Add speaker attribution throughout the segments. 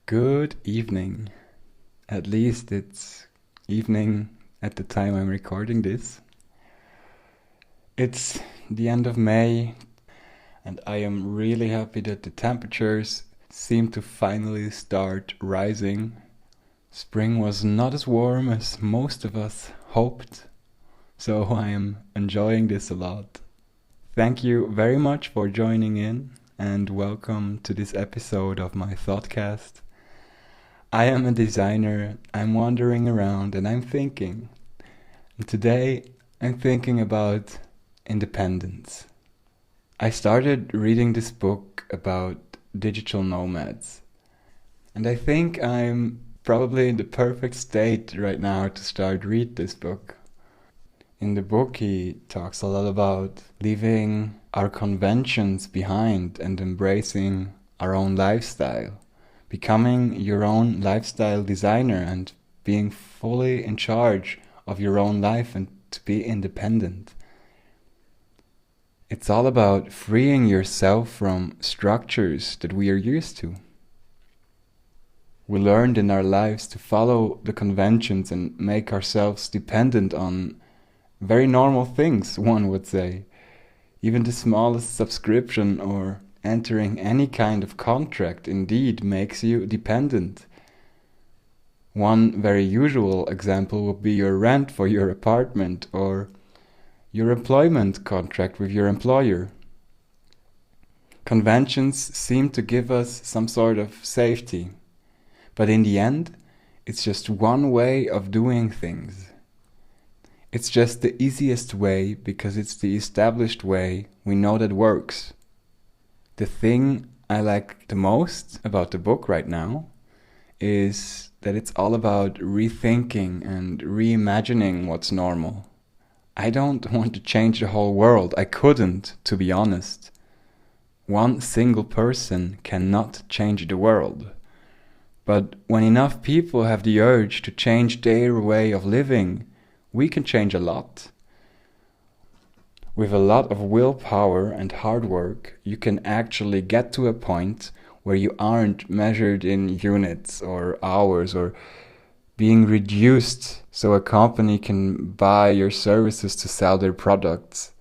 Speaker 1: Good evening. At least it's evening at the time I'm recording this. It's the end of May, and I am really happy that the temperatures seem to finally start rising. Spring was not as warm as most of us hoped, so I am enjoying this a lot. Thank you very much for joining in, and welcome to this episode of my Thoughtcast. I am a designer, I'm wandering around and I'm thinking. And today I'm thinking about independence. I started reading this book about digital nomads. And I think I'm probably in the perfect state right now to start read this book. In the book he talks a lot about leaving our conventions behind and embracing our own lifestyle. Becoming your own lifestyle designer and being fully in charge of your own life and to be independent. It's all about freeing yourself from structures that we are used to. We learned in our lives to follow the conventions and make ourselves dependent on very normal things, one would say. Even the smallest subscription or entering any kind of contract indeed makes you dependent. One very usual example would be your rent for your apartment or your employment contract with your employer. Conventions seem to give us some sort of safety, but in the end, it's just one way of doing things. It's just the easiest way because it's the established way we know that works. The thing I like the most about the book right now is that it's all about rethinking and reimagining what's normal. I don't want to change the whole world. I couldn't, to be honest. One single person cannot change the world. But when enough people have the urge to change their way of living, we can change a lot. With a lot of willpower and hard work, you can actually get to a point where you aren't measured in units or hours or being reduced so a company can buy your services to sell their products.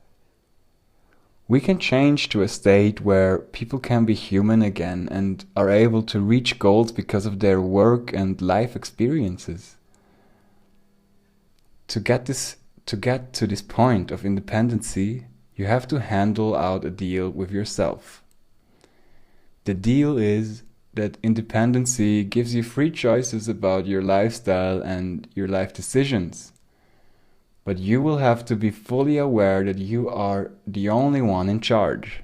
Speaker 1: We can change to a state where people can be human again and are able to reach goals because of their work and life experiences. To get to this point of independency, you have to handle out a deal with yourself. The deal is that independency gives you free choices about your lifestyle and your life decisions. But you will have to be fully aware that you are the only one in charge.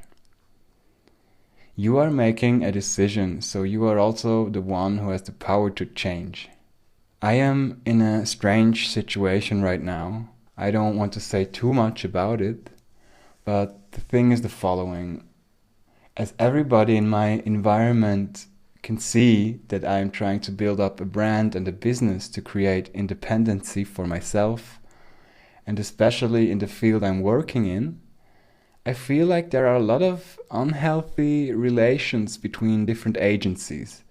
Speaker 1: You are making a decision, so you are also the one who has the power to change. I am in a strange situation right now. I don't want to say too much about it, but the thing is the following. As everybody in my environment can see that I am trying to build up a brand and a business to create independency for myself, and especially in the field I'm working in, I feel like there are a lot of unhealthy relations between different agencies.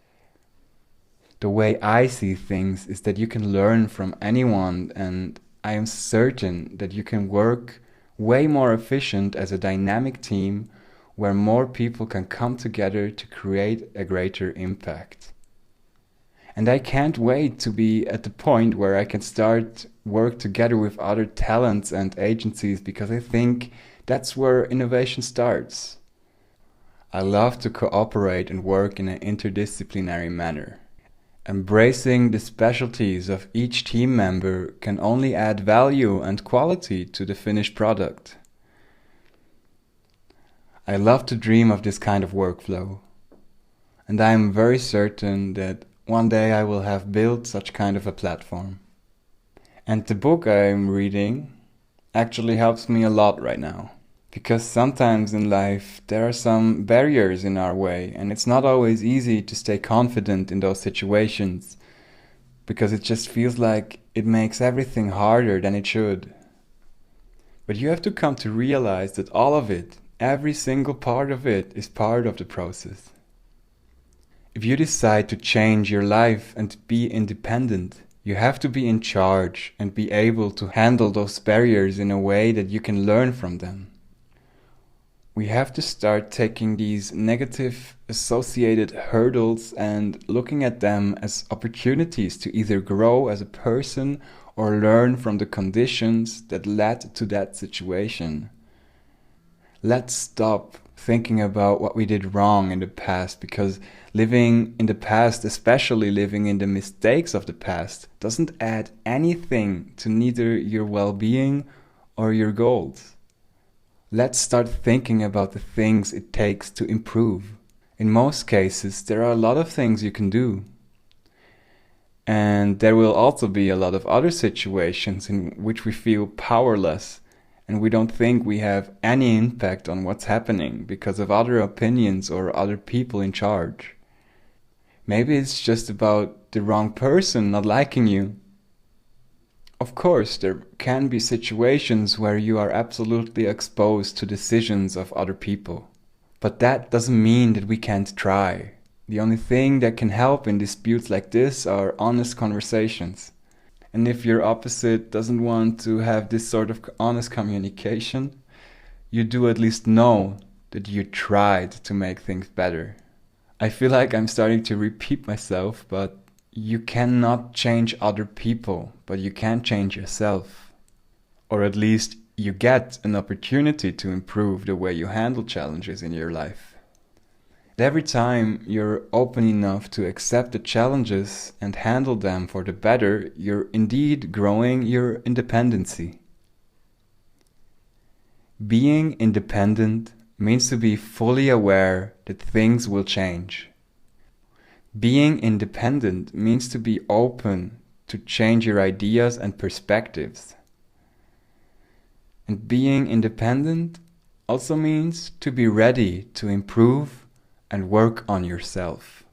Speaker 1: The way I see things is that you can learn from anyone, and I am certain that you can work way more efficient as a dynamic team where more people can come together to create a greater impact. And I can't wait to be at the point where I can start work together with other talents and agencies because I think that's where innovation starts. I love to cooperate and work in an interdisciplinary manner. Embracing the specialties of each team member can only add value and quality to the finished product. I love to dream of this kind of workflow, and I am very certain that one day I will have built such kind of a platform. And the book I am reading actually helps me a lot right now. Because sometimes in life there are some barriers in our way, and it's not always easy to stay confident in those situations because it just feels like it makes everything harder than it should. But you have to come to realize that all of it, every single part of it, is part of the process. If you decide to change your life and be independent, you have to be in charge and be able to handle those barriers in a way that you can learn from them. We have to start taking these negative associated hurdles and looking at them as opportunities to either grow as a person or learn from the conditions that led to that situation. Let's stop thinking about what we did wrong in the past, because living in the past, especially living in the mistakes of the past, doesn't add anything to neither your well-being or your goals. Let's start thinking about the things it takes to improve. In most cases, there are a lot of things you can do. And there will also be a lot of other situations in which we feel powerless and we don't think we have any impact on what's happening because of other opinions or other people in charge. Maybe it's just about the wrong person not liking you. Of course, there can be situations where you are absolutely exposed to decisions of other people. But that doesn't mean that we can't try. The only thing that can help in disputes like this are honest conversations. And if your opposite doesn't want to have this sort of honest communication, you do at least know that you tried to make things better. I feel like I'm starting to repeat myself, but you cannot change other people, but you can change yourself. Or at least you get an opportunity to improve the way you handle challenges in your life. Every time you're open enough to accept the challenges and handle them for the better, you're indeed growing your independency. Being independent means to be fully aware that things will change. Being independent means to be open to change your ideas and perspectives. And being independent also means to be ready to improve and work on yourself.